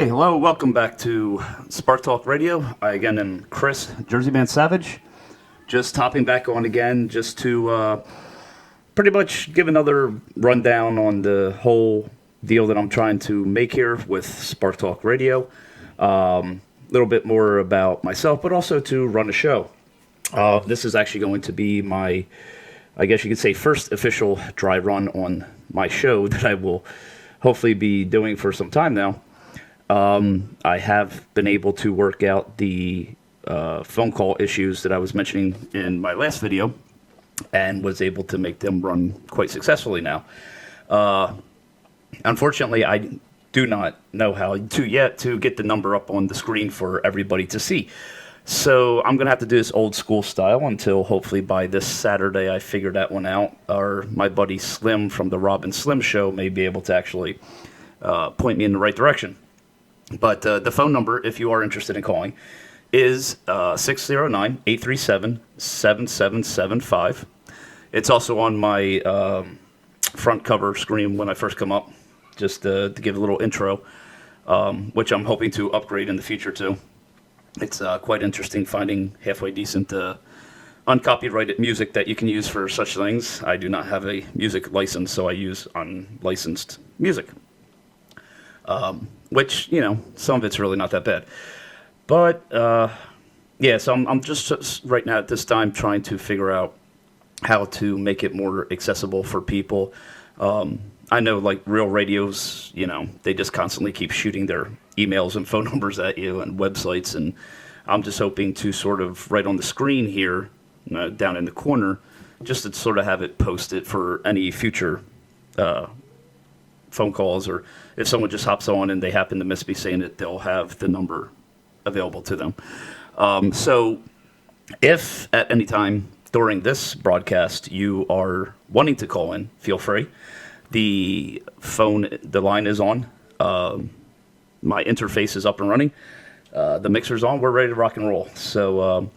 Hey, hello, welcome back to Spart Talk Radio. I again am Chris, Jersey Man Savage. Just hopping back on again just to pretty much give another rundown on the whole deal that I'm trying to make here with Spart Talk Radio. A little bit more about myself, but also to run a show. This is actually going to be my, I guess you could say, first official dry run on my show that I will hopefully be doing for some time now. I have been able to work out the phone call issues that I was mentioning in my last video and was able to make them run quite successfully now. Unfortunately, I do not know how to get the number up on the screen for everybody to see. So I'm going to have to do this old school style until hopefully by this Saturday I figure that one out, or my buddy Slim from the Rob and Slim Show may be able to actually point me in the right direction. But the phone number, if you are interested in calling, is 609-837-7775. It's also on my front cover screen when I first come up, just to give a little intro, which I'm hoping to upgrade in the future too. It's quite interesting finding halfway decent uncopyrighted music that you can use for such things. I do not have a music license, so I use unlicensed music. Which, you know, some of it's really not that bad. But, yeah, so I'm just right now at this time trying to figure out how to make it more accessible for people. I know, like, real radios, you know, they just constantly keep shooting their emails and phone numbers at you and websites, and I'm just hoping to sort of, right on the screen here, down in the corner, just to sort of have it posted for any future phone calls, or if someone just hops on and they happen to miss me saying it, they'll have the number available to them. So if at any time during this broadcast you are wanting to call in, feel free. The line is on. My interface is up and running. The mixer's on. We're ready to rock and roll. So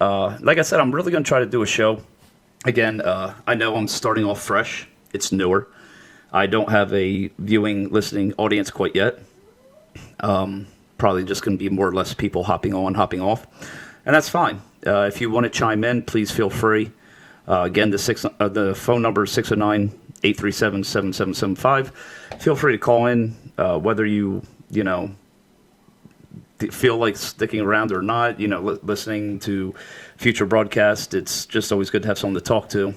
like I said, I'm really going to try to do a show. Again, I know I'm starting off fresh. It's newer. I don't have a viewing, listening audience quite yet. Probably just going to be more or less people hopping on, hopping off. And that's fine. If you want to chime in, please feel free. Again, the phone number is 609-837-7775. Feel free to call in, whether you feel like sticking around or not, listening to future broadcasts. It's just always good to have someone to talk to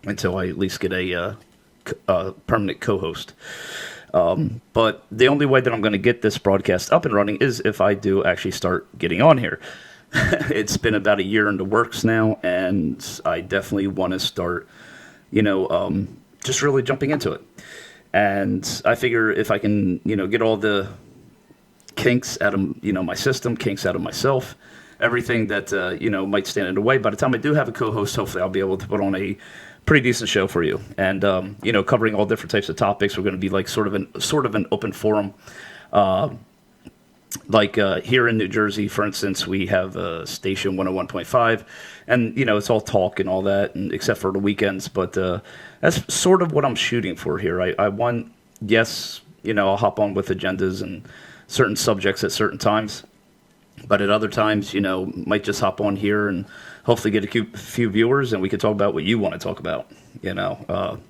until I at least get a permanent co-host. But the only way that I'm going to get this broadcast up and running is if I do actually start getting on here. It's been about a year in the works now, and I definitely want to start, just really jumping into it. And I figure if I can, get all the kinks out of, my system, kinks out of myself, everything that, might stand in the way. By the time I do have a co-host, hopefully I'll be able to put on a pretty decent show for you, and covering all different types of topics. We're going to be like sort of an open forum, here in New Jersey, for instance. We have station 101.5, and it's all talk and all that, and except for the weekends. But that's sort of what I'm shooting for here. I want, yes, I'll hop on with agendas and certain subjects at certain times, but at other times, might just hop on here and hopefully get a few viewers, and we can talk about what you want to talk about,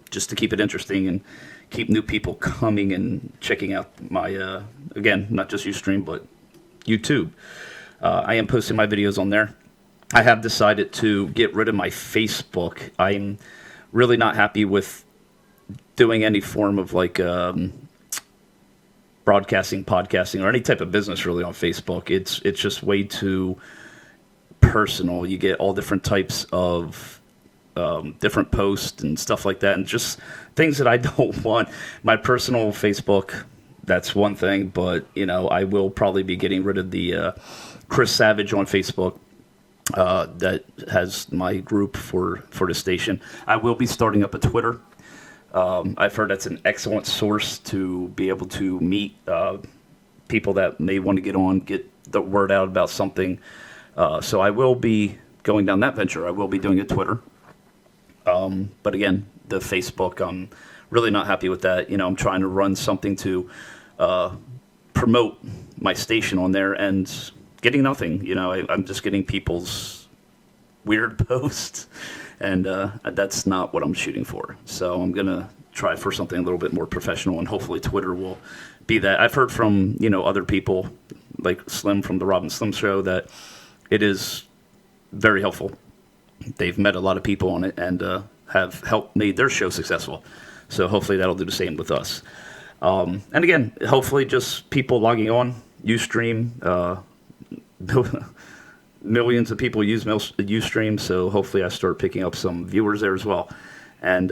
just to keep it interesting and keep new people coming and checking out my, again, not just Ustream, but YouTube. I am posting my videos on there. I have decided to get rid of my Facebook. I'm really not happy with doing any form of broadcasting, podcasting, or any type of business really on Facebook. It's just way too personal. You get all different types of different posts and stuff like that, and just things that I don't want. My personal Facebook, that's one thing, but I will probably be getting rid of the Chris Savage on Facebook that has my group for the station. I will be starting up a Twitter. I've heard that's an excellent source to be able to meet people that may want to get on, get the word out about something. So I will be going down that venture. I will be doing a Twitter. But again, the Facebook, I'm really not happy with that. I'm trying to run something to promote my station on there and getting nothing. I'm just getting people's weird posts, and that's not what I'm shooting for. So I'm going to try for something a little bit more professional, and hopefully Twitter will be that. I've heard from, other people like Slim from the Rob and Slim show that it is very helpful. They've met a lot of people on it and have helped made their show successful. So hopefully that'll do the same with us. And again, hopefully just people logging on, Ustream, millions of people use Ustream, so hopefully I start picking up some viewers there as well. And,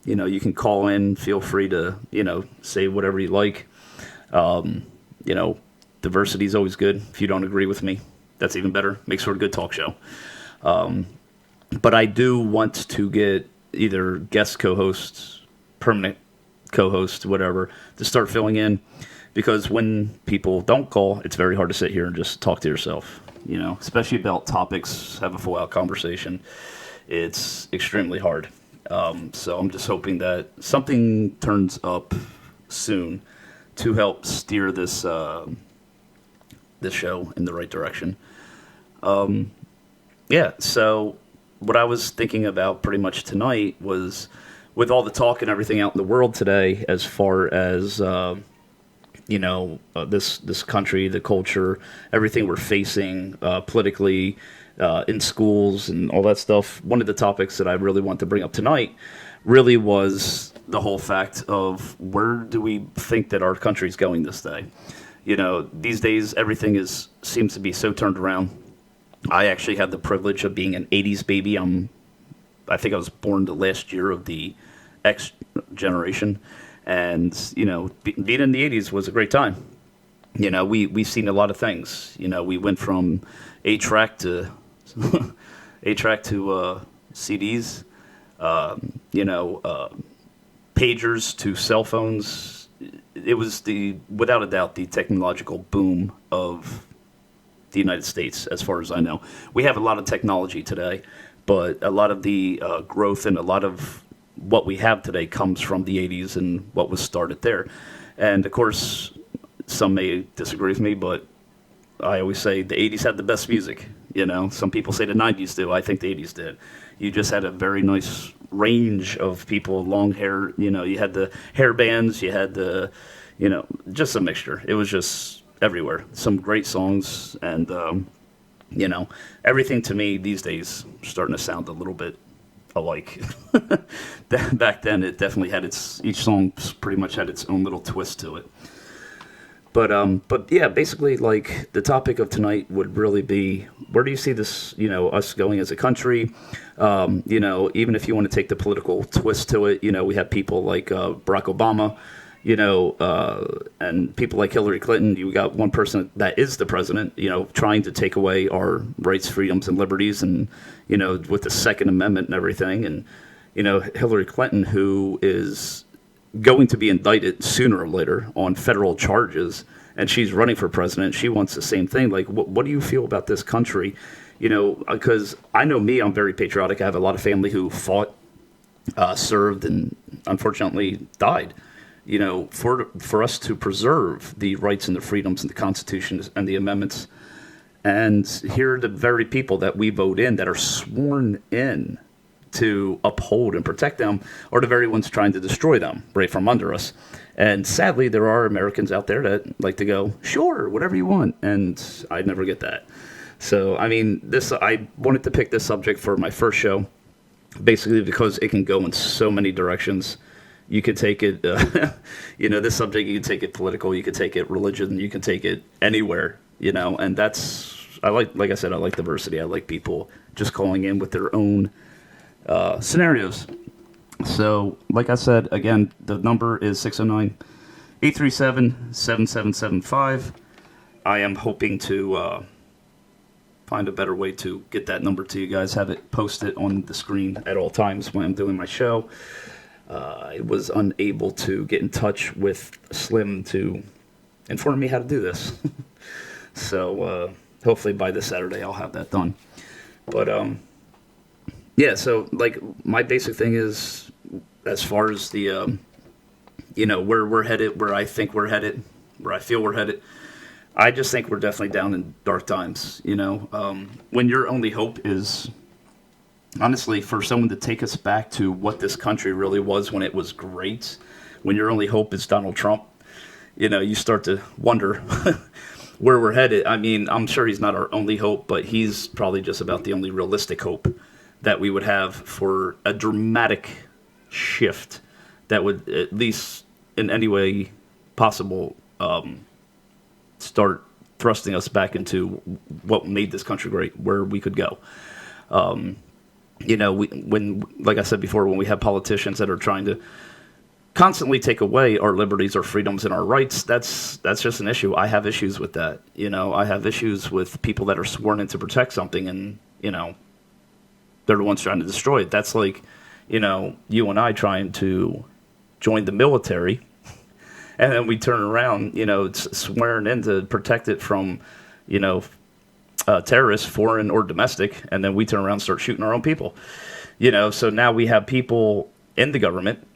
you can call in, feel free to, say whatever you like. Diversity is always good. If you don't agree with me, that's even better. Makes for a good talk show. But I do want to get either guest co-hosts, permanent co-hosts, whatever, to start filling in, because when people don't call, it's very hard to sit here and just talk to yourself, especially about topics, have a full-out conversation. It's extremely hard. So I'm just hoping that something turns up soon to help steer this this show in the right direction. So what I was thinking about pretty much tonight was, with all the talk and everything out in the world today, as far as this country, the culture, everything we're facing politically, in schools and all that stuff. One of the topics that I really want to bring up tonight really was the whole fact of, where do we think that our country's going this day? These days everything seems to be so turned around. I actually had the privilege of being an 80s baby. I think I was born the last year of the X generation. And, being in the 80s was a great time. We've seen a lot of things. We went from 8-track to CDs, pagers to cell phones. It was without a doubt, the technological boom of the United States, as far as I know. We have a lot of technology today, but a lot of the growth and a lot of what we have today comes from the 80s and what was started there. And of course, some may disagree with me, but I always say the 80s had the best music. Some people say the 90s do. I think the 80s did. You just had a very nice range of people, long hair. You had the hair bands, you had the, just a mixture. It was just everywhere. Some great songs, and everything to me these days starting to sound a little bit alike. Back then, it definitely had each song pretty much had its own little twist to it. But yeah, basically, like, the topic of tonight would really be, where do you see this, us going as a country? Even if you want to take the political twist to it, we have people like Barack Obama, and people like Hillary Clinton. You got one person that is the president, trying to take away our rights, freedoms, and liberties, and, with the Second Amendment and everything. And, Hillary Clinton, who is going to be indicted sooner or later on federal charges, and she's running for president. She wants the same thing. Like, what do you feel about this country? Because I know me, I'm very patriotic. I have a lot of family who fought, served, and unfortunately died. For us to preserve the rights and the freedoms and the Constitution and the amendments, and here are the very people that we vote in, that are sworn in to uphold and protect them, are the very ones trying to destroy them right from under us. And sadly, there are Americans out there that like to go, sure, whatever you want, and I never get that. So, I wanted to pick this subject for my first show, basically because it can go in so many directions. You could take it, this subject, you could take it political, you could take it religion, you can take it anywhere, and like I said, I like diversity. I like people just calling in with their own scenarios. So, like I said, again, the number is 609-837-7775. I am hoping to find a better way to get that number to you guys, have it posted on the screen at all times when I'm doing my show. I was unable to get in touch with Slim to inform me how to do this. So, hopefully by this Saturday I'll have that done. But, yeah, so, like, my basic thing is, as far as the, where we're headed, where I think we're headed, where I feel we're headed. I just think we're definitely down in dark times. When your only hope is, honestly, for someone to take us back to what this country really was when it was great, when your only hope is Donald Trump, you start to wonder where we're headed. I mean, I'm sure he's not our only hope, but he's probably just about the only realistic hope that we would have for a dramatic shift that would, at least in any way possible, start thrusting us back into what made this country great, where we could go. When, like I said before, when we have politicians that are trying to constantly take away our liberties, our freedoms, and our rights, that's just an issue. I have issues with that. I have issues with people that are sworn in to protect something, and they're the ones trying to destroy it. That's like, you and I trying to join the military, and then we turn around, it's swearing in to protect it from, terrorists, foreign or domestic, and then we turn around and start shooting our own people. So now we have people in the government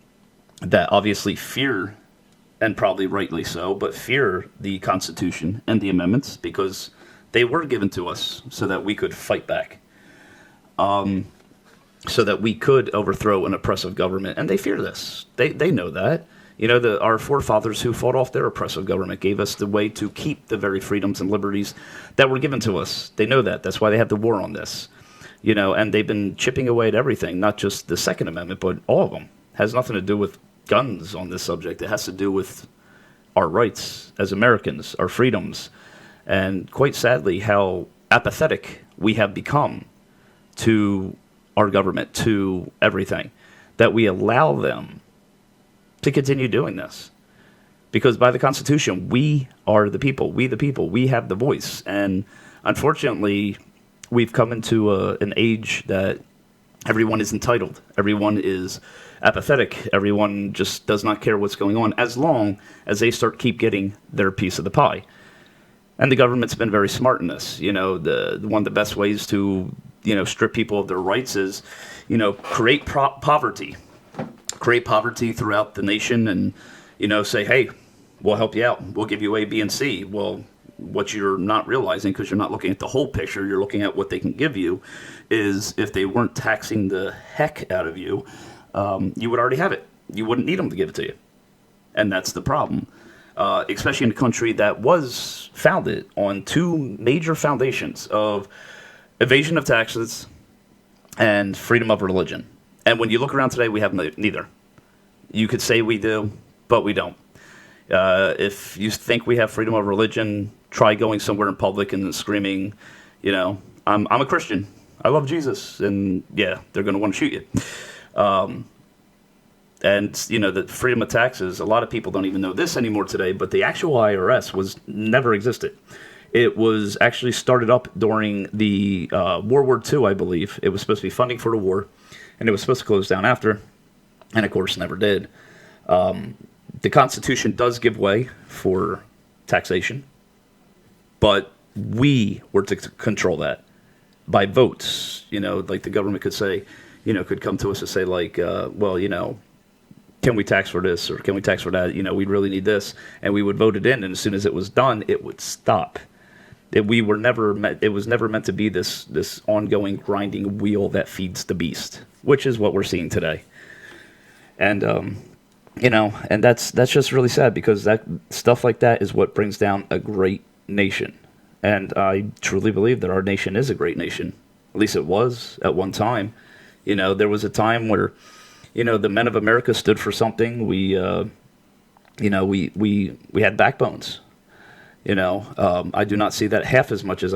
that obviously fear, and probably rightly so, but fear the Constitution and the amendments because they were given to us so that we could fight back, so that we could overthrow an oppressive government. And they fear this. They know that. Our forefathers who fought off their oppressive government gave us the way to keep the very freedoms and liberties that were given to us. They know that. That's why they have the war on this. And they've been chipping away at everything, not just the Second Amendment, but all of them. It has nothing to do with guns on this subject. It has to do with our rights as Americans, our freedoms, and quite sadly, how apathetic we have become to our government, to everything, that we allow them to continue doing this. Because by the Constitution, we are the people. We the people. We have the voice. And unfortunately, we've come into an age that everyone is entitled. Everyone is apathetic. Everyone just does not care what's going on as long as they keep getting their piece of the pie. And the government's been very smart in this. One of the best ways to, strip people of their rights is, create poverty. Create poverty throughout the nation and, say, hey, we'll help you out. We'll give you A, B, and C. Well, what you're not realizing, because you're not looking at the whole picture, you're looking at what they can give you, is if they weren't taxing the heck out of you, you would already have it. You wouldn't need them to give it to you. And that's the problem. Especially in a country that was founded on two major foundations of evasion of taxes and freedom of religion. And when you look around today, we have neither. You could say we do, but we don't. If you think we have freedom of religion, try going somewhere in public and screaming, I'm a Christian. I love Jesus. And yeah, they're going to want to shoot you. And, the freedom of taxes, a lot of people don't even know this anymore today, but the actual IRS never existed. It was actually started up during the World War II, I believe. It was supposed to be funding for the war, and it was supposed to close down after, and of course never did. The Constitution does give way for taxation, but we were to control that by votes. Like the government could say, could come to us and say, like, can we tax for this or can we tax for that? We really need this, and we would vote it in, and as soon as it was done, it would stop. It was never meant to be this ongoing grinding wheel that feeds the beast, which is what we're seeing today. And and that's just really sad, because that stuff like that is what brings down a great nation. And I truly believe that our nation is a great nation. At least it was at one time. There was a time where, the men of America stood for something. We had backbones. I do not see that half as much as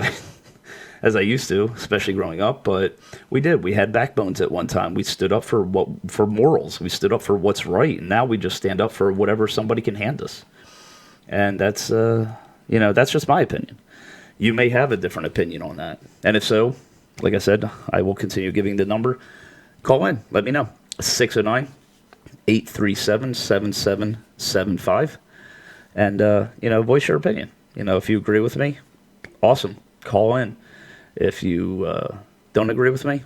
I used to, especially growing up. But we did. We had backbones at one time. We stood up for morals. We stood up for what's right. And now we just stand up for whatever somebody can hand us. And that's that's just my opinion. You may have a different opinion on that. And if so, like I said, I will continue giving the number. Call in. Let me know. 609-837-7775. And, voice your opinion. If you agree with me, awesome. Call in. If you don't agree with me,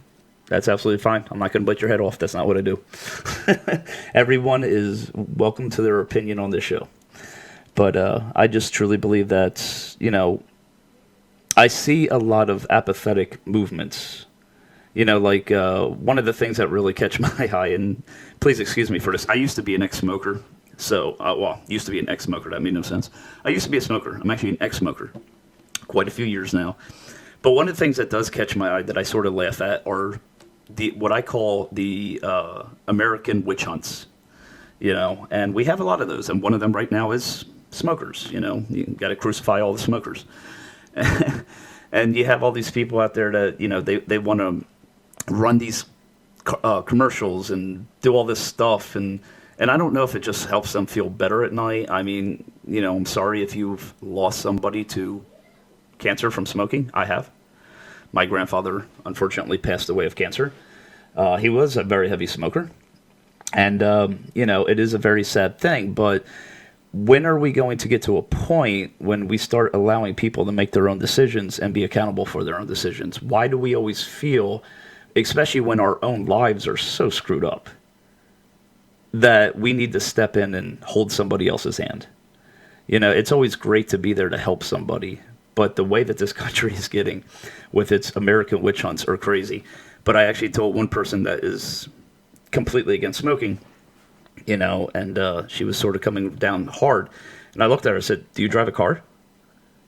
that's absolutely fine. I'm not going to bite your head off. That's not what I do. Everyone is welcome to their opinion on this show. But I just truly believe that, I see a lot of apathetic movements. Like one of the things that really catch my eye, and please excuse me for this, I used to be an ex-smoker. So, used to be an ex-smoker. That made no sense. I used to be a smoker. I'm actually an ex-smoker. Quite a few years now. But one of the things that does catch my eye that I sort of laugh at are what I call the American witch hunts. And we have a lot of those. And one of them right now is smokers. You got to crucify all the smokers. And you have all these people out there that, they want to run these commercials and do all this stuff. And I don't know if it just helps them feel better at night. I mean, I'm sorry if you've lost somebody to cancer from smoking. I have. My grandfather, unfortunately, passed away of cancer. He was a very heavy smoker. And, it is a very sad thing. But when are we going to get to a point when we start allowing people to make their own decisions and be accountable for their own decisions? Why do we always feel, especially when our own lives are so screwed up, that we need to step in and hold somebody else's hand? It's always great to be there to help somebody, but the way that this country is getting with its American witch hunts are crazy. But I actually told one person that is completely against smoking, and she was sort of coming down hard. And I looked at her and said, "Do you drive a car?"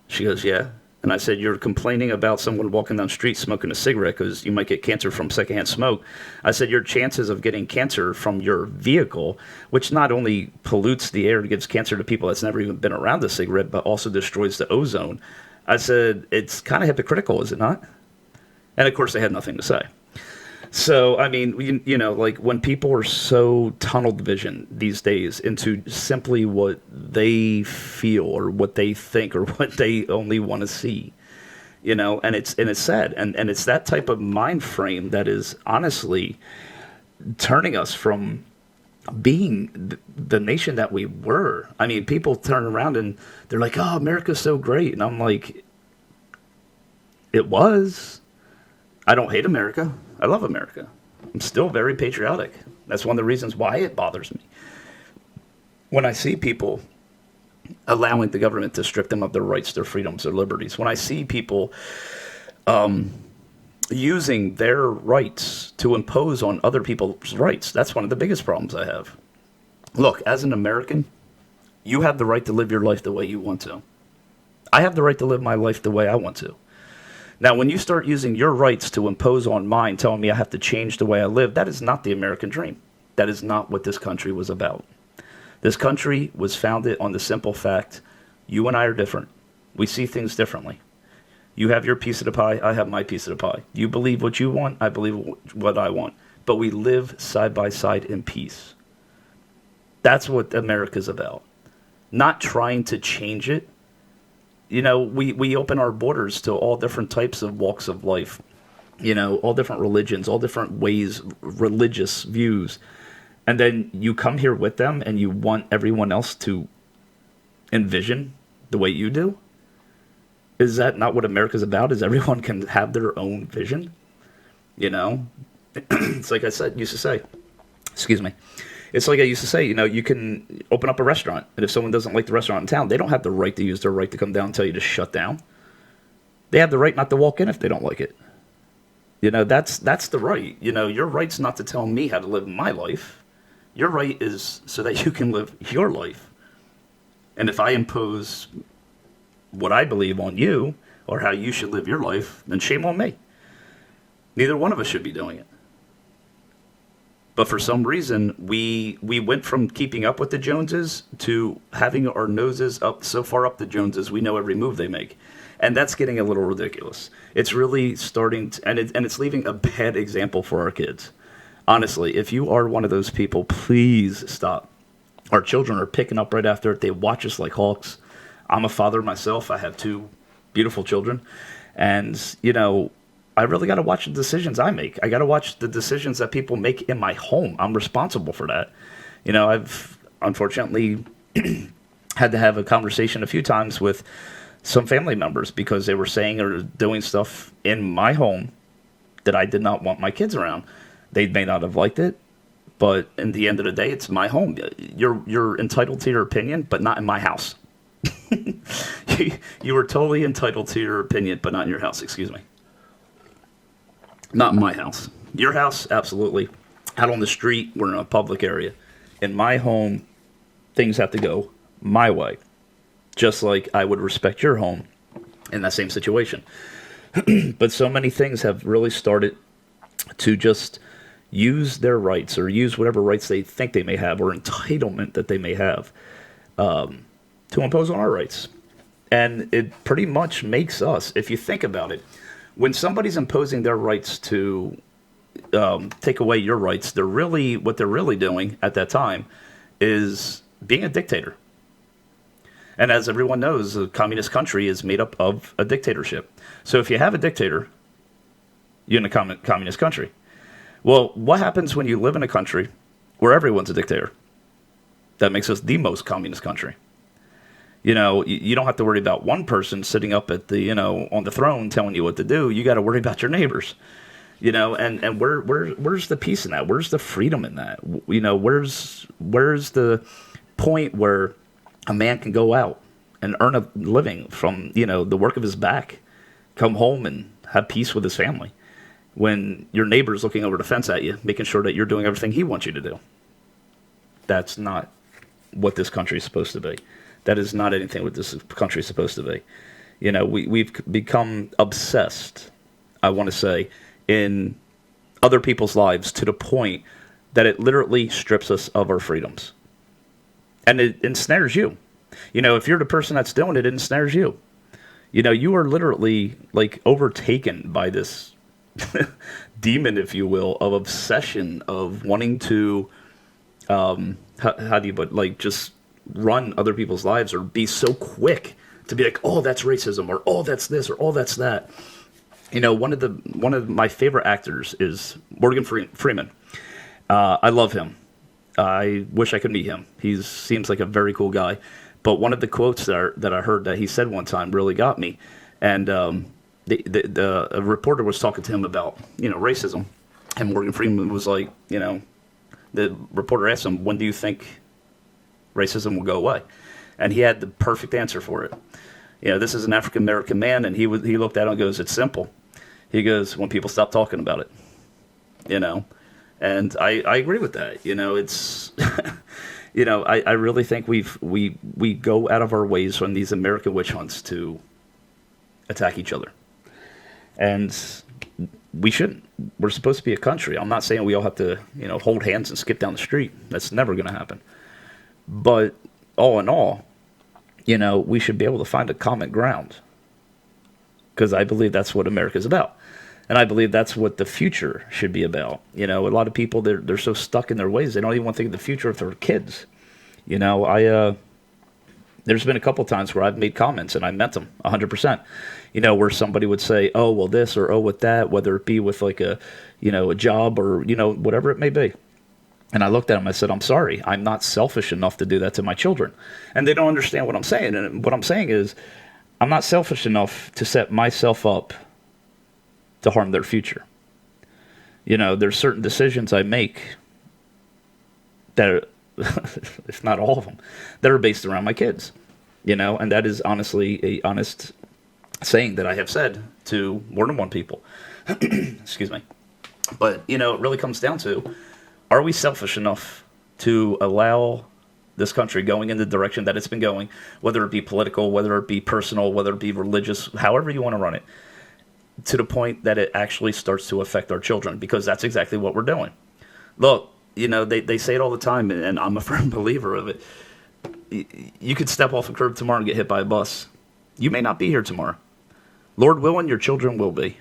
She goes, "Yeah." And I said, "You're complaining about someone walking down the street smoking a cigarette because you might get cancer from secondhand smoke." I said, "Your chances of getting cancer from your vehicle, which not only pollutes the air and gives cancer to people that's never even been around a cigarette, but also destroys the ozone." I said, "It's kind of hypocritical, is it not?" And of course, they had nothing to say. So, I mean, like when people are so tunnel vision these days into simply what they feel or what they think or what they only want to see, and it's sad. And it's that type of mind frame that is honestly turning us from being the nation that we were. I mean, people turn around and they're like, "Oh, America's so great." And I'm like, it was. I don't hate America. I love America. I'm still very patriotic. That's one of the reasons why it bothers me. When I see people allowing the government to strip them of their rights, their freedoms, their liberties, when I see people using their rights to impose on other people's rights, that's one of the biggest problems I have. Look, as an American, you have the right to live your life the way you want to. I have the right to live my life the way I want to. Now, when you start using your rights to impose on mine, telling me I have to change the way I live, that is not the American dream. That is not what this country was about. This country was founded on the simple fact, you and I are different. We see things differently. You have your piece of the pie, I have my piece of the pie. You believe what you want, I believe what I want. But we live side by side in peace. That's what America's about. Not trying to change it. We open our borders to all different types of walks of life, all different religions, all different ways, religious views. And then you come here with them and you want everyone else to envision the way you do? Is that not what America's about? Is everyone can have their own vision? It's like used to say, excuse me. It's like I used to say, you can open up a restaurant, and if someone doesn't like the restaurant in town, they don't have the right to use their right to come down and tell you to shut down. They have the right not to walk in if they don't like it. That's the right. Your right's not to tell me how to live my life. Your right is so that you can live your life. And if I impose what I believe on you, or how you should live your life, then shame on me. Neither one of us should be doing it. But for some reason, we went from keeping up with the Joneses to having our noses up so far up the Joneses, we know every move they make. And that's getting a little ridiculous. It's really starting to, and it's leaving a bad example for our kids. Honestly, if you are one of those people, please stop. Our children are picking up right after it. They watch us like hawks. I'm a father myself. I have 2 beautiful children. And, I really got to watch the decisions I make. I got to watch the decisions that people make in my home. I'm responsible for that. I've unfortunately had to have a conversation a few times with some family members because they were saying or doing stuff in my home that I did not want my kids around. They may not have liked it, but in the end of the day, it's my home. You're entitled to your opinion, but not in my house. You are totally entitled to your opinion, but not in your house. Excuse me. Not in my house. Your house, absolutely. Out on the street, we're in a public area. In my home, things have to go my way, just like I would respect your home in that same situation. But so many things have really started to just use their rights or use whatever rights they think they may have or entitlement that they may have to impose on our rights. And it pretty much makes us, if you think about it, when somebody's imposing their rights to take away your rights, what they're really doing at that time is being a dictator. And as everyone knows, a communist country is made up of a dictatorship. So if you have a dictator, you're in a communist country. Well, what happens when you live in a country where everyone's a dictator? That makes us the most communist country. You know, you don't have to worry about one person sitting up at the, on the throne telling you what to do. You got to worry about your neighbors. And where's the peace in that? Where's the freedom in that? Where's the point where a man can go out and earn a living from, the work of his back, come home and have peace with his family, when your neighbor's looking over the fence at you, making sure that you're doing everything he wants you to do? That's not what this country is supposed to be. That is not anything what this country is supposed to be. We've become obsessed, I want to say, in other people's lives to the point that it literally strips us of our freedoms. And it ensnares you. If you're the person that's doing it, it ensnares you. You are literally like overtaken by this demon, if you will, of obsession of wanting to, how do you put, like, just run other people's lives or be so quick to be like, oh, that's racism, or oh, that's this, or oh, that's that. One of my favorite actors is Morgan Freeman. I love him. I wish I could meet him. He seems like a very cool guy. But one of the quotes that I heard that he said one time really got me. And the reporter was talking to him about, racism. And Morgan Freeman was like, the reporter asked him, when do you think racism will go away? And he had the perfect answer for it. This is an African-American man, and he looked at it and goes, it's simple. He goes, when people stop talking about it, And I agree with that. It's, I really think we go out of our ways on these American witch hunts to attack each other. And we shouldn't. We're supposed to be a country. I'm not saying we all have to, hold hands and skip down the street. That's never going to happen. But all in all, we should be able to find a common ground. Because I believe that's what America's about. And I believe that's what the future should be about. A lot of people, they're so stuck in their ways, they don't even want to think of the future of their kids. There's been a couple times where I've made comments, and I meant them 100%. Where somebody would say, oh, well, this, or oh, with that, whether it be with like a job or, whatever it may be. And I looked at them, I said, I'm sorry, I'm not selfish enough to do that to my children. And they don't understand what I'm saying. And what I'm saying is, I'm not selfish enough to set myself up to harm their future. There's certain decisions I make that are, if not all of them, that are based around my kids. And that is honestly a honest saying that I have said to more than one people. Excuse me. But, it really comes down to, are we selfish enough to allow this country going in the direction that it's been going, whether it be political, whether it be personal, whether it be religious, however you want to run it, to the point that it actually starts to affect our children, because that's exactly what we're doing. Look, they say it all the time, and I'm a firm believer of it. You could step off a curb tomorrow and get hit by a bus. You may not be here tomorrow. Lord willing, your children will be.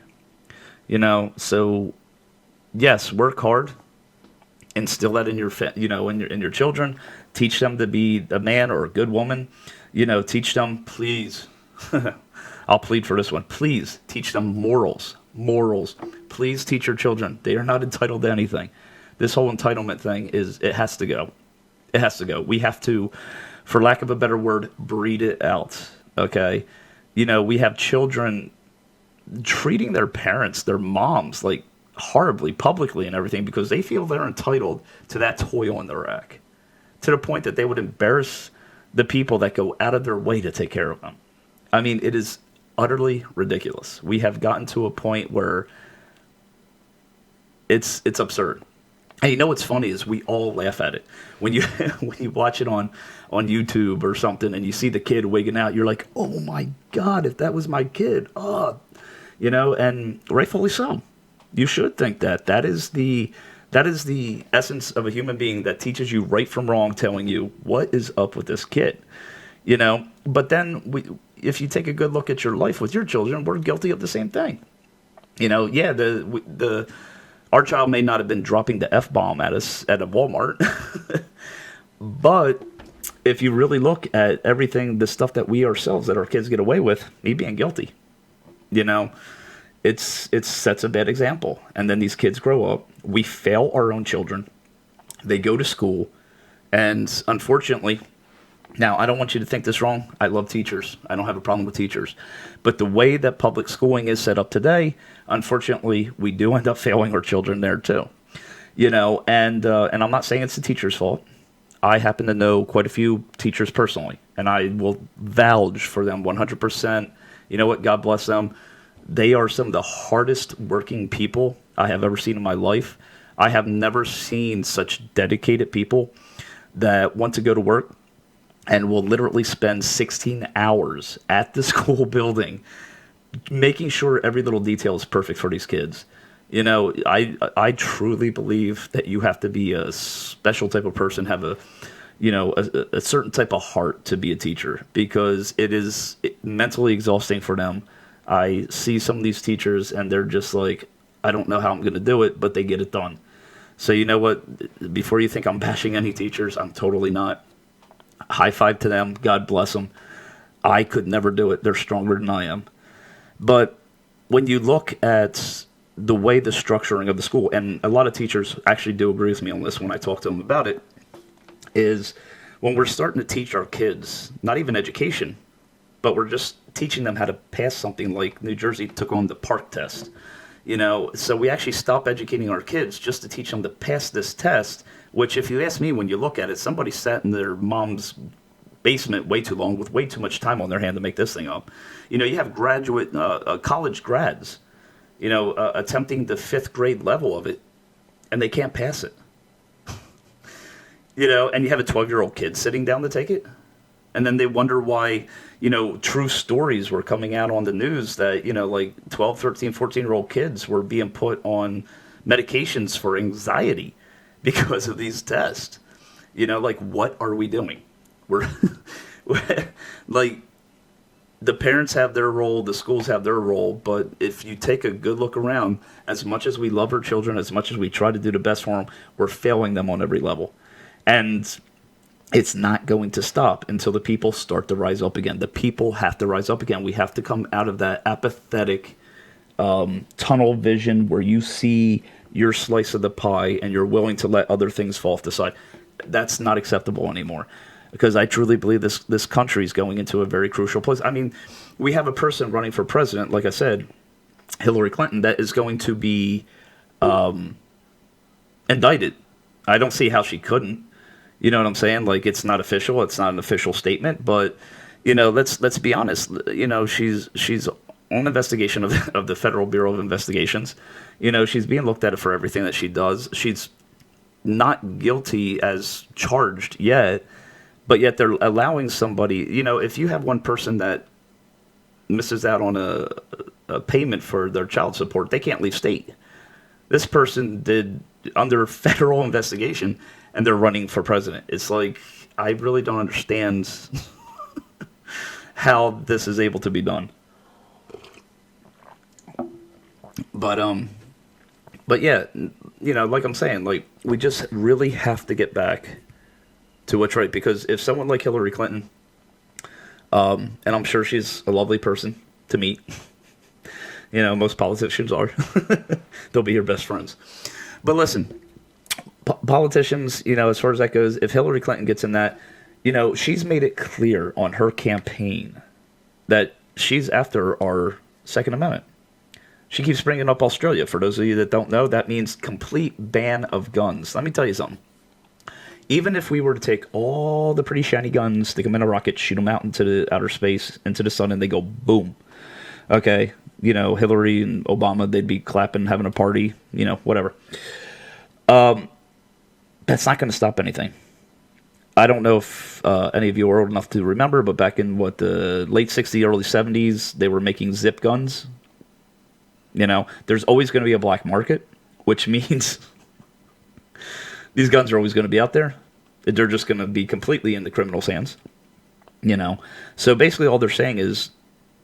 So yes, work hard. Instill that in your, in your children. Teach them to be a man or a good woman. Teach them, please. I'll plead for this one. Please teach them morals. Morals. Please teach your children. They are not entitled to anything. This whole entitlement thing it has to go. It has to go. We have to, for lack of a better word, breed it out. Okay? We have children treating their parents, their moms, like horribly, publicly and everything, because they feel they're entitled to that toy on the rack. To the point that they would embarrass the people that go out of their way to take care of them. I mean, it is utterly ridiculous. We have gotten to a point where it's absurd. And you know what's funny is we all laugh at it when you when you watch it on YouTube or something, and you see the kid wigging out. You're like, oh my God, if that was my kid, and rightfully so. You should think that that is the essence of a human being that teaches you right from wrong, telling you what is up with this kid. But then if you take a good look at your life with your children, we're guilty of the same thing. Our child may not have been dropping the F-bomb at us at a Walmart, but if you really look at everything, the stuff that we ourselves, that our kids get away with, me being guilty, it sets a bad example. And then these kids grow up. We fail our own children. They go to school, and unfortunately, now I don't want you to think this wrong. I love teachers. I don't have a problem with teachers. But the way that public schooling is set up today, unfortunately, we do end up failing our children there too. And I'm not saying it's the teacher's fault. I happen to know quite a few teachers personally, and I will vouch for them 100%. You know what? God bless them. They are some of the hardest working people I have ever seen in my life. I have never seen such dedicated people that want to go to work and will literally spend 16 hours at the school building making sure every little detail is perfect for these kids. I truly believe that you have to be a special type of person, have a certain type of heart to be a teacher, because it is mentally exhausting for them. I see some of these teachers and they're just like, I don't know how I'm going to do it, but they get it done. So you know what? Before you think I'm bashing any teachers, I'm totally not. High five to them. God bless them. I could never do it. They're stronger than I am. But when you look at the way the structuring of the school, and a lot of teachers actually do agree with me on this when I talk to them about it, is when we're starting to teach our kids, not even education, but we're just teaching them how to pass something like New Jersey took on the park test. So we actually stop educating our kids just to teach them to pass this test, which, if you ask me, when you look at it, somebody sat in their mom's basement way too long with way too much time on their hand to make this thing up. You have college grads, attempting the 5th grade level of it, and they can't pass it. And you have a 12-year-old kid sitting down to take it. And then they wonder why, true stories were coming out on the news that, like 12, 13, 14-year-old kids were being put on medications for anxiety because of these tests. Like, what are we doing? We're like, the parents have their role, the schools have their role, but if you take a good look around, as much as we love our children, as much as we try to do the best for them, we're failing them on every level. And it's not going to stop until the people start to rise up again. The people have to rise up again. We have to come out of that apathetic tunnel vision where you see your slice of the pie and you're willing to let other things fall off the side. That's not acceptable anymore, because I truly believe this country is going into a very crucial place. I mean, we have a person running for president, like I said, Hillary Clinton, that is going to be indicted. I don't see how she couldn't. You know what I'm saying? Like, it's not official. It's not an official statement, but let's be honest. She's on investigation of the Federal Bureau of Investigations. She's being looked at for everything that she does. She's not guilty as charged yet, but yet they're allowing somebody. If you have one person that misses out on a payment for their child support, they can't leave state. This person did under federal investigation, and they're running for president. It's like, I really don't understand how this is able to be done. But yeah, like I'm saying, like, we just really have to get back to what's right, because if someone like Hillary Clinton, and I'm sure she's a lovely person to meet, most politicians are, they'll be your best friends. But listen, politicians, as far as that goes, if Hillary Clinton gets in that, she's made it clear on her campaign that she's after our Second Amendment. She keeps bringing up Australia. For those of you that don't know, that means complete ban of guns. Let me tell you something. Even if we were to take all the pretty shiny guns, stick them in a rocket, shoot them out into the outer space, into the sun, and they go boom. Okay, Hillary and Obama, they'd be clapping, having a party, whatever. That's not going to stop anything. I don't know if any of you are old enough to remember, but back in the late 60s, early 70s, they were making zip guns. There's always going to be a black market, which means these guns are always going to be out there. They're just going to be completely in the criminal's hands. So basically all they're saying is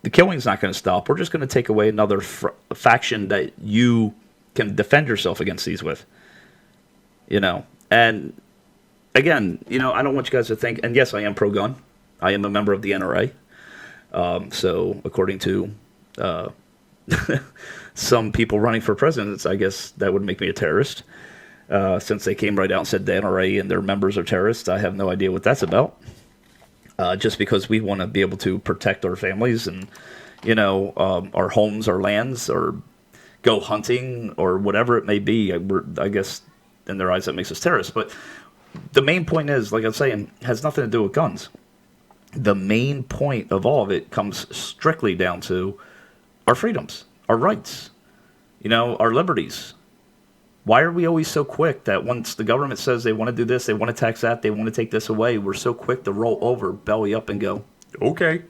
the killing's not going to stop. We're just going to take away another faction that you can defend yourself against these with. And again, I don't want you guys to think, and yes, I am pro-gun. I am a member of the NRA. So according to some people running for president, I guess that would make me a terrorist. Since they came right out and said the NRA and their members are terrorists, I have no idea what that's about. Just because we want to be able to protect our families and, our homes, our lands, or go hunting or whatever it may be. I guess in their eyes that makes us terrorists. But the main point is, like I'm saying, has nothing to do with guns. The main point of all of it comes strictly down to our freedoms, our rights, our liberties. Why are we always so quick that once the government says they want to do this, they want to tax that, they want to take this away, we're so quick to roll over, belly up, and go, okay.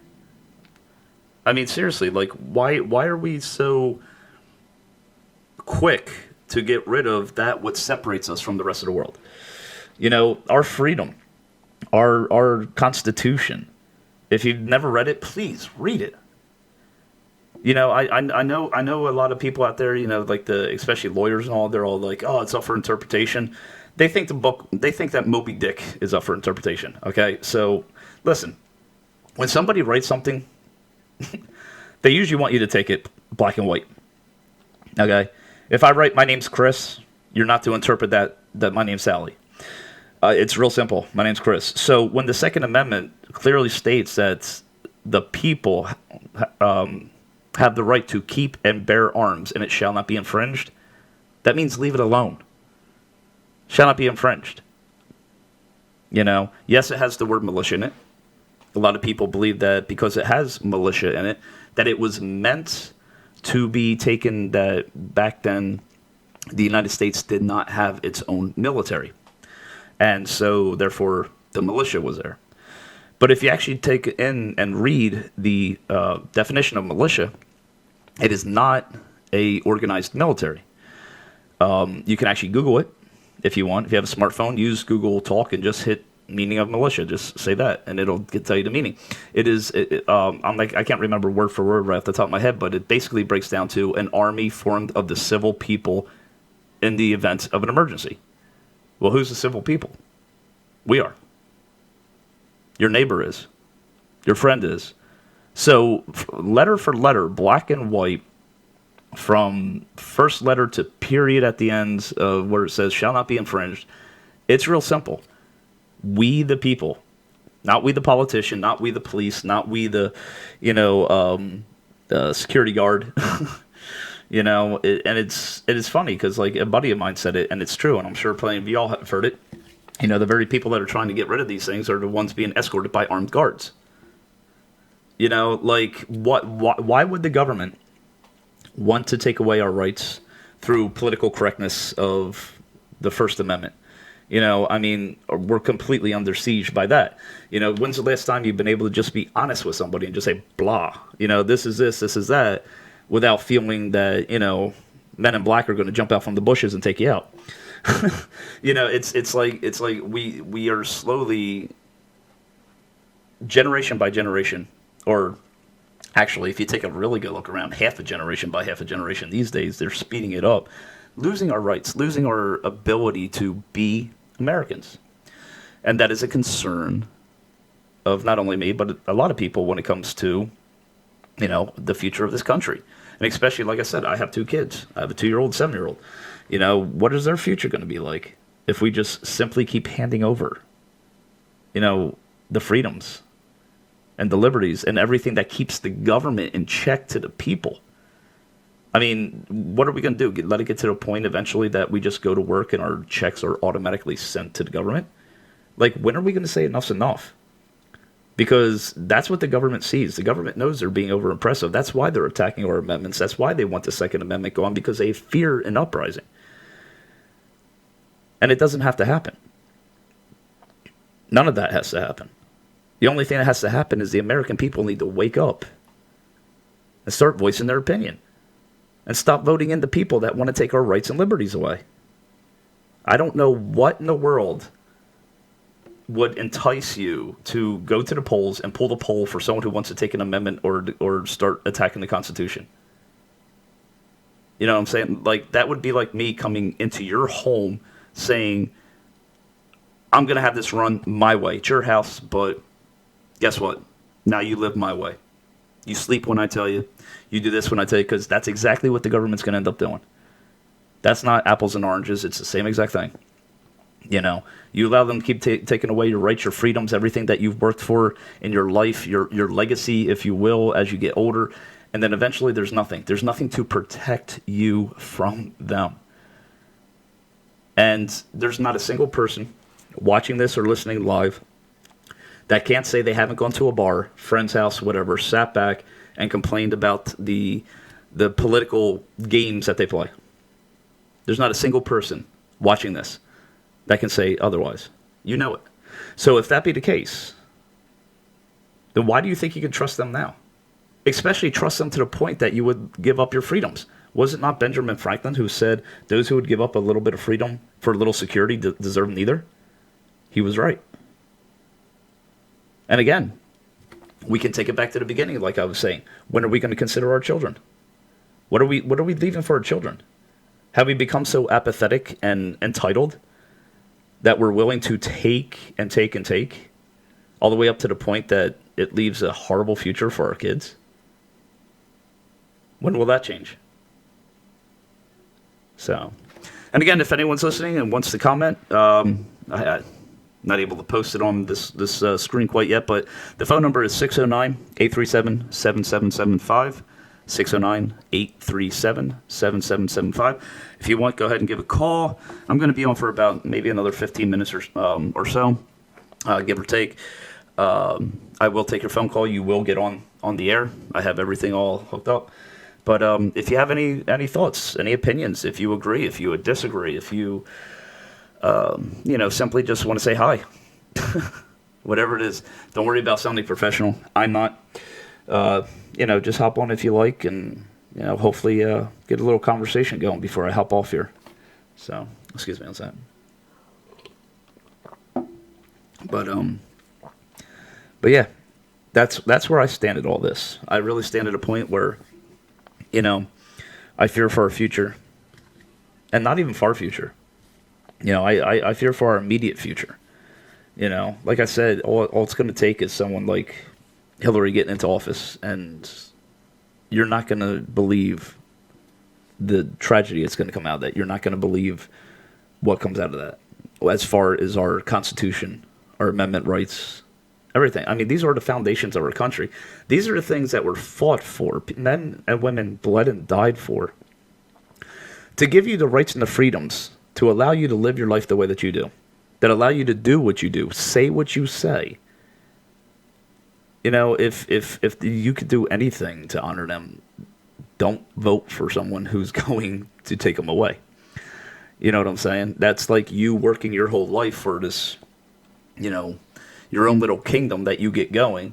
I mean, seriously, why are we so quick to get rid of that what separates us from the rest of the world? Our freedom, our Constitution. If you've never read it, please read it. I know a lot of people out there, especially lawyers and all, they're all like, oh, it's up for interpretation. They think that Moby Dick is up for interpretation. Okay, so listen, when somebody writes something, they usually want you to take it black and white. Okay, if I write my name's Chris, you're not to interpret that my name's Sally. It's real simple. My name's Chris. So when the Second Amendment clearly states that the people have the right to keep and bear arms, and it shall not be infringed, that means leave it alone. Shall not be infringed. Yes, it has the word militia in it. A lot of people believe that because it has militia in it, that it was meant to be taken that back then the United States did not have its own military. And so, therefore, the militia was there. But if you actually take in and read the definition of militia, it is not a organized military. You can actually Google it if you want. If you have a smartphone, use Google Talk and just hit meaning of militia. Just say that, and it'll tell you the meaning. I can't remember word for word right off the top of my head, but it basically breaks down to an army formed of the civil people in the event of an emergency. Well, who's the civil people? We are. Your neighbor is. Your friend is. So, letter for letter, black and white, from first letter to period at the end of where it says shall not be infringed, it's real simple. We the people, not we the politician, not we the police, not we the, security guard. And it is funny because a buddy of mine said it, and it's true, and I'm sure plenty of y'all have heard it. The very people that are trying to get rid of these things are the ones being escorted by armed guards. Why would the government want to take away our rights through political correctness of the First Amendment? We're completely under siege by that. When's the last time you've been able to just be honest with somebody and just say, blah, this is this is that, without feeling that, men in black are going to jump out from the bushes and take you out? It's like we are slowly, generation by generation, or actually, if you take a really good look around, half a generation by half a generation these days, they're speeding it up, losing our rights, losing our ability to be Americans. And that is a concern of not only me, but a lot of people when it comes to, the future of this country. And especially, like I said, I have two kids. I have a 2-year-old, 7-year-old. What is their future going to be like if we just simply keep handing over, the freedoms and the liberties and everything that keeps the government in check to the people? I mean, what are we going to do? Let it get to the point eventually that we just go to work and our checks are automatically sent to the government? Like, when are we going to say enough's enough? Because that's what the government sees. The government knows they're being over oppressive. That's why they're attacking our amendments. That's why they want the Second Amendment gone, because they fear an uprising. And it doesn't have to happen. None of that has to happen. The only thing that has to happen is the American people need to wake up and start voicing their opinion. And stop voting in the people that want to take our rights and liberties away. I don't know what in the world would entice you to go to the polls and pull the poll for someone who wants to take an amendment or start attacking the Constitution. You know what I'm saying? Like, that would be like me coming into your home saying, I'm going to have this run my way. It's your house, but guess what? Now you live my way. You sleep when I tell you. You do this when I tell you, because that's exactly what the government's going to end up doing. That's not apples and oranges. It's the same exact thing. You know, you allow them to keep taking away your rights, your freedoms, everything that you've worked for in your life, your legacy, if you will, as you get older. And then eventually there's nothing. There's nothing to protect you from them. And there's not a single person watching this or listening live that can't say they haven't gone to a bar, friend's house, whatever, sat back and complained about the political games that they play. There's not a single person watching this that can say otherwise. You know it. So if that be the case, then why do you think you can trust them now? Especially trust them to the point that you would give up your freedoms. Was it not Benjamin Franklin who said those who would give up a little bit of freedom for a little security deserve neither? He was right. And again, we can take it back to the beginning, like I was saying. When are we going to consider our children? What are we leaving for our children? Have we become so apathetic and entitled that we're willing to take and take and take, all the way up to the point that it leaves a horrible future for our kids? When will that change? So, and again, if anyone's listening and wants to comment, I'm not able to post it on this screen quite yet, but the phone number is 609-837-7775. 609-837-7775. If you want, go ahead and give a call. I'm going to be on for about maybe another 15 minutes or so, give or take. I will take your phone call. You will get on the air. I have everything all hooked up. But if you have any thoughts, any opinions, if you agree, if you disagree, if you simply just want to say hi, whatever it is, don't worry about sounding professional. I'm not. Just hop on if you like, and hopefully get a little conversation going before I hop off here. So, excuse me on that. But yeah, that's where I stand at all this. I really stand at a point where, I fear for our future, and not even far future. I fear for our immediate future. Like I said, all it's going to take is someone like Hillary getting into office, and you're not going to believe the tragedy that's going to come out of that. You're not going to believe what comes out of that as far as our Constitution, our amendment rights, everything. I mean, these are the foundations of our country. These are the things that were fought for, men and women bled and died for, to give you the rights and the freedoms to allow you to live your life the way that you do, that allow you to do what you do, say what you say. If you could do anything to honor them, don't vote for someone who's going to take them away. You know what I'm saying? That's like you working your whole life for this, your own little kingdom that you get going.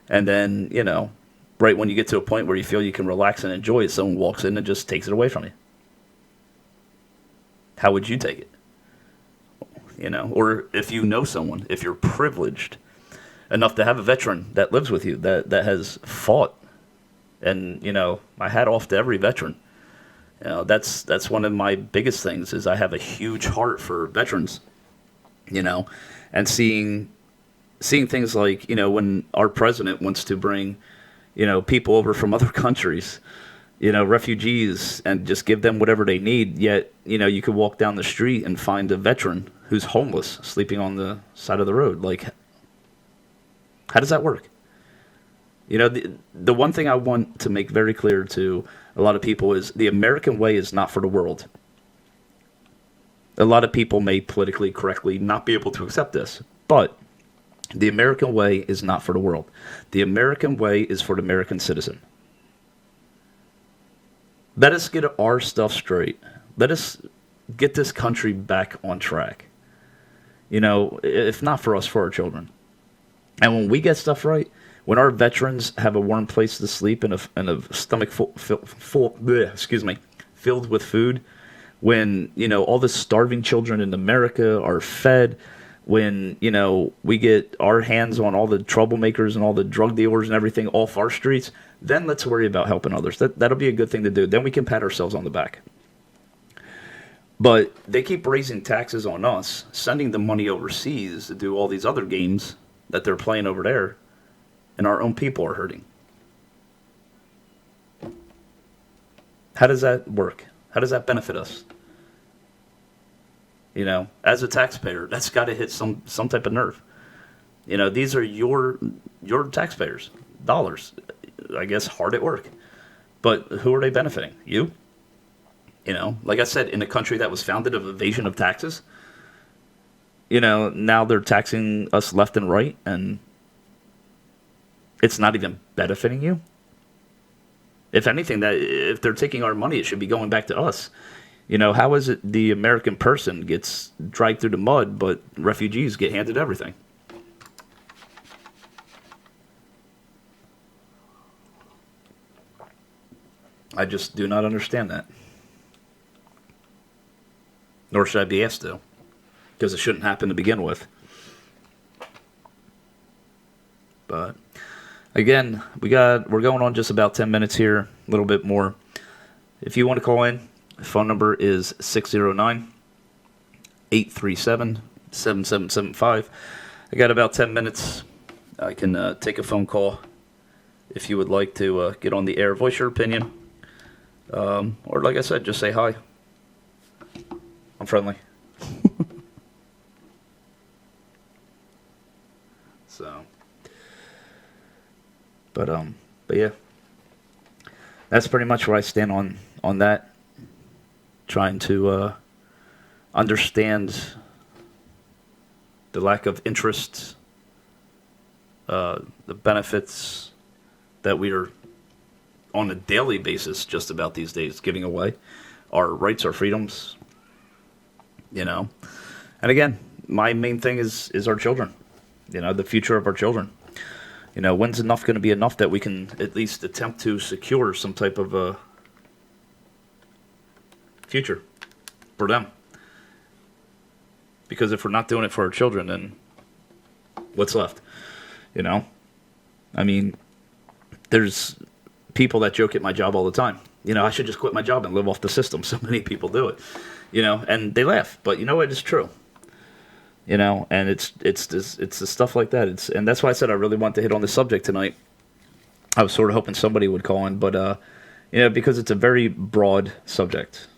And then, right when you get to a point where you feel you can relax and enjoy it, someone walks in and just takes it away from you. How would you take it? Or if you know someone, if you're privileged enough to have a veteran that lives with you, that has fought. And, my hat off to every veteran. That's one of my biggest things, is I have a huge heart for veterans, and seeing things like, when our president wants to bring, people over from other countries, refugees, and just give them whatever they need. Yet, you could walk down the street and find a veteran who's homeless, sleeping on the side of the road. Like, how does that work? The one thing I want to make very clear to a lot of people is the American way is not for the world. A lot of people may politically correctly not be able to accept this, But the American way is not for the world. The American way is for the American citizen. Let us get our stuff straight. Let us get this country back on track. You know, if not for us, for our children. And when we get stuff right, when our veterans have a warm place to sleep and a stomach filled with food, when, you know, all the starving children in America are fed, when, you know, we get our hands on all the troublemakers and all the drug dealers and everything off our streets, then let's worry about helping others. That'll be a good thing to do. Then we can pat ourselves on the back. But they keep raising taxes on us, sending the money overseas to do all these other games that they're playing over there, and our own people are hurting. How does that work? How does that benefit us? You know, as a taxpayer, that's got to hit some type of nerve. You know, these are your taxpayers' dollars, I guess, hard at work. But who are they benefiting? You? You know, like I said, in a country that was founded of evasion of taxes, you know, now they're taxing us left and right, and it's not even benefiting you. If anything, that if they're taking our money, it should be going back to us. You know, how is it the American person gets dragged through the mud, but refugees get handed everything? I just do not understand that. Nor should I be asked to, because it shouldn't happen to begin with. But again, we're going on just about 10 minutes here, a little bit more. If you want to call in, the phone number is 609-837-7775. I got about 10 minutes. I can take a phone call if you would like to get on the air, voice your opinion. Or like I said, just say hi. I'm friendly. So, but yeah, that's pretty much where I stand on that. Trying to understand the lack of interest, the benefits that we are on a daily basis just about these days giving away, our rights, our freedoms, you know. And again, my main thing is our children, you know, the future of our children. You know, when's enough going to be enough that we can at least attempt to secure some type of a future for them? Because if we're not doing it for our children, then what's left? You know? I mean, there's people that joke at my job all the time. You know, I should just quit my job and live off the system. So many people do it. You know, and they laugh. But you know what? It's true. You know, and it's the stuff like that. And that's why I said I really want to hit on this subject tonight. I was sort of hoping somebody would call in, but you know, because it's a very broad subject.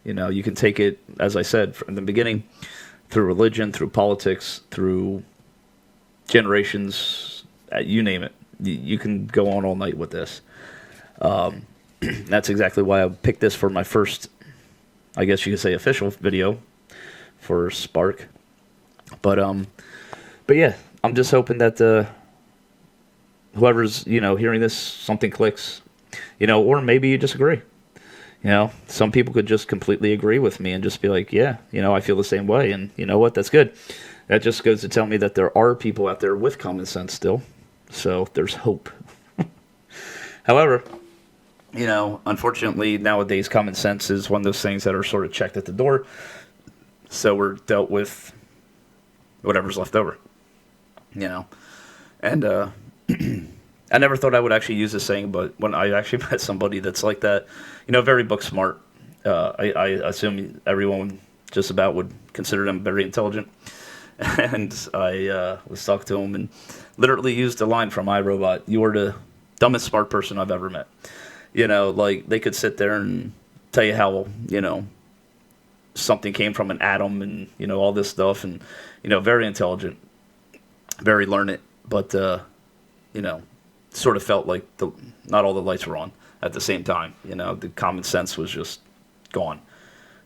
You know, you can take it, as I said from the beginning, through religion, through politics, through generations, you name it. You can go on all night with this. That's exactly why I picked this for my first, I guess you could say, official video for Spark. But yeah, I'm just hoping that whoever's, you know, hearing this, something clicks, you know, or maybe you disagree. You know, some people could just completely agree with me and just be like, yeah, you know, I feel the same way. And you know what? That's good. That just goes to tell me that there are people out there with common sense still. So there's hope. However, you know, unfortunately, nowadays, common sense is one of those things that are sort of checked at the door. So we're dealt with whatever's left over, you know. And I never thought I would actually use this saying, but when I actually met somebody that's like that, you know, very book smart, I assume everyone just about would consider them very intelligent. And I was talking to him and literally used a line from iRobot: "You are the dumbest smart person I've ever met." You know, like, they could sit there and tell you how, you know, something came from an atom and, you know, all this stuff, and, you know, very intelligent, very learned, but, you know, sort of felt like not all the lights were on at the same time. You know, the common sense was just gone.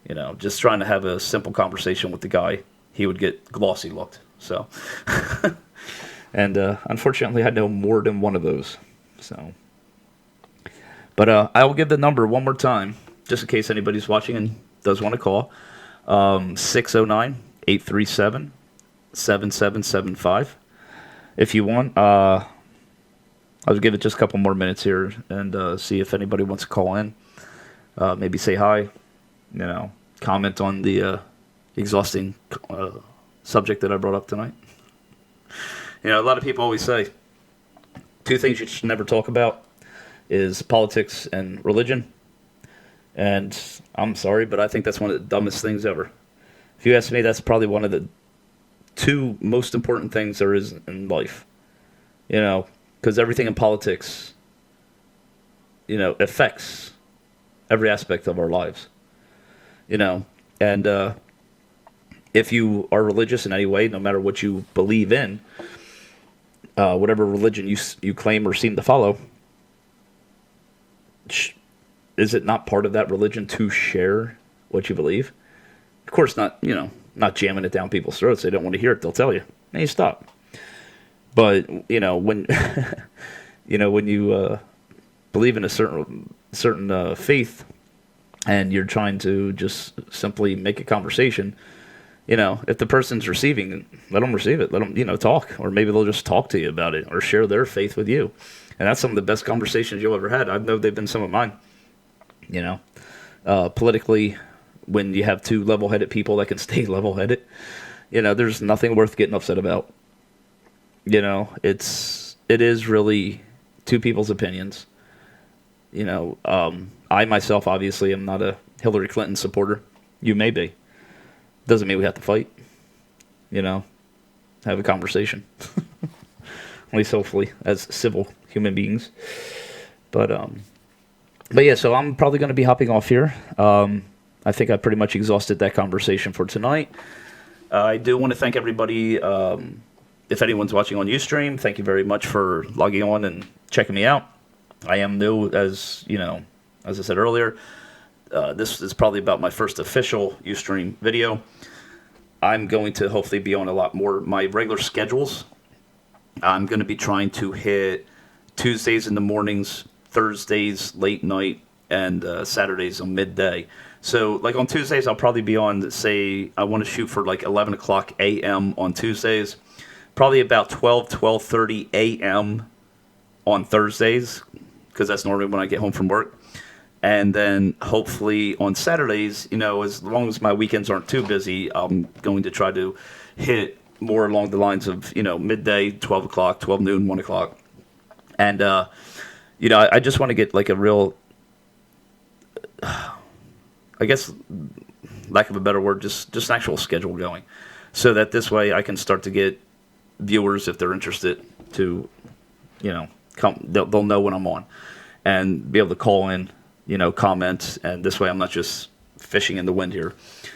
You know, just trying to have a simple conversation with the guy, he would get glossy looked. So, and unfortunately, I know more than one of those. So, but I will give the number one more time, just in case anybody's watching and does want to call. 609-837-7775. If you want, I'll give it just a couple more minutes here and see if anybody wants to call in. Maybe say hi, comment on the exhausting subject that I brought up tonight. A lot of people always say two things you should never talk about is politics and religion. And I'm sorry, but I think that's one of the dumbest things ever. If you ask me, that's probably one of the two most important things there is in life. Because everything in politics, affects every aspect of our lives. And if you are religious in any way, no matter what you believe in, whatever religion you claim or seem to follow, is it not part of that religion to share what you believe? Of course not, not jamming it down people's throats. They don't want to hear it. They'll tell you, hey, stop. But, when, when you believe in a certain faith and you're trying to just simply make a conversation, if the person's receiving, let them receive it. Let them, talk. Or maybe they'll just talk to you about it or share their faith with you. And that's some of the best conversations you'll ever had. I know they've been some of mine. Politically, when you have two level-headed people that can stay level-headed, there's nothing worth getting upset about. It is really two people's opinions. I myself obviously am not a Hillary Clinton supporter. You may be. Doesn't mean we have to fight. Have a conversation. At least hopefully as civil human beings. But yeah, so I'm probably going to be hopping off here. I think I pretty much exhausted that conversation for tonight. I do want to thank everybody. If anyone's watching on Ustream, thank you very much for logging on and checking me out. I am new, as I said earlier. This is probably about my first official Ustream video. I'm going to hopefully be on a lot more my regular schedules. I'm going to be trying to hit Tuesdays in the mornings, Thursdays late night, and Saturdays on midday. So, like on Tuesdays, I'll probably be on, say, I want to shoot for like 11 o'clock a.m. on Tuesdays. Probably about 12:30 a.m. on Thursdays, because that's normally when I get home from work. And then hopefully on Saturdays, as long as my weekends aren't too busy, I'm going to try to hit more along the lines of, midday, 12 o'clock, 12 noon, 1 o'clock. And, I just want to get like a real, I guess, lack of a better word, just an actual schedule going. So that this way I can start to get viewers, if they're interested, to, come, they'll know when I'm on. And be able to call in, comment, and this way I'm not just fishing in the wind here.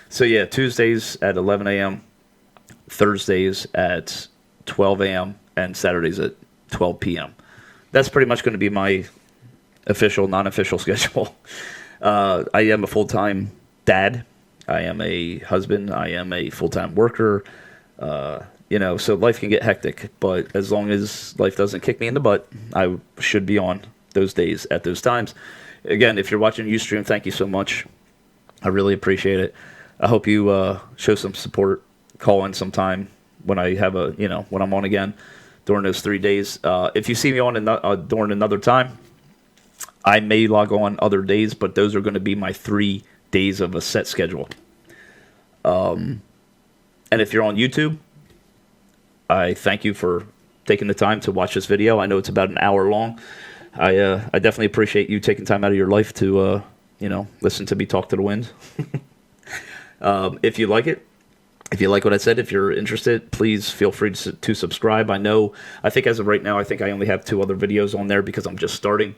So yeah, Tuesdays at 11 a.m., Thursdays at 12 a.m., and Saturdays at 12 p.m. That's pretty much going to be my official, non-official schedule. I am a full-time dad. I am a husband. I am a full-time worker. So life can get hectic, but as long as life doesn't kick me in the butt, I should be on those days at those times. Again, if you're watching Ustream, thank you so much. I really appreciate it. I hope you show some support. Call in sometime when I have when I'm on again during those 3 days. If you see me on during another time, I may log on other days, but those are going to be my 3 days of a set schedule. And if you're on YouTube, I thank you for taking the time to watch this video. I know it's about an hour long. I definitely appreciate you taking time out of your life to, listen to me talk to the wind. If you like it, if you like what I said, if you're interested, please feel free to subscribe. I think as of right now, I think I only have 2 other videos on there because I'm just starting.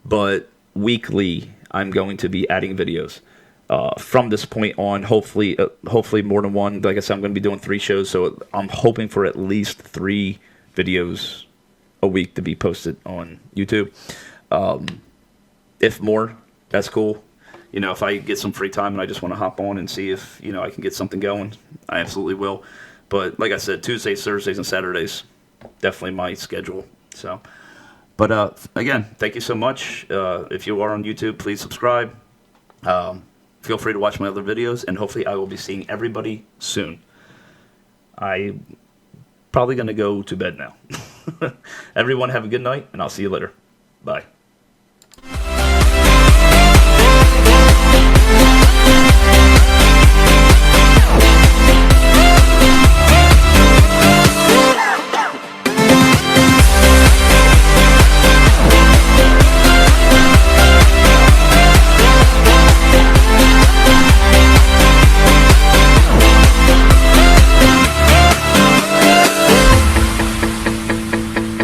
But weekly, I'm going to be adding videos. From this point on, hopefully more than one. Like I said, I'm going to be doing 3 shows, so I'm hoping for at least 3 videos a week to be posted on YouTube. If more, that's cool. If I get some free time and I just want to hop on and see if, I can get something going, I absolutely will. But like I said, Tuesdays, Thursdays, and Saturdays, definitely my schedule. So, but again, thank you so much. If you are on YouTube, please subscribe. Feel free to watch my other videos, and hopefully I will be seeing everybody soon. I'm probably going to go to bed now. Everyone have a good night, and I'll see you later. Bye.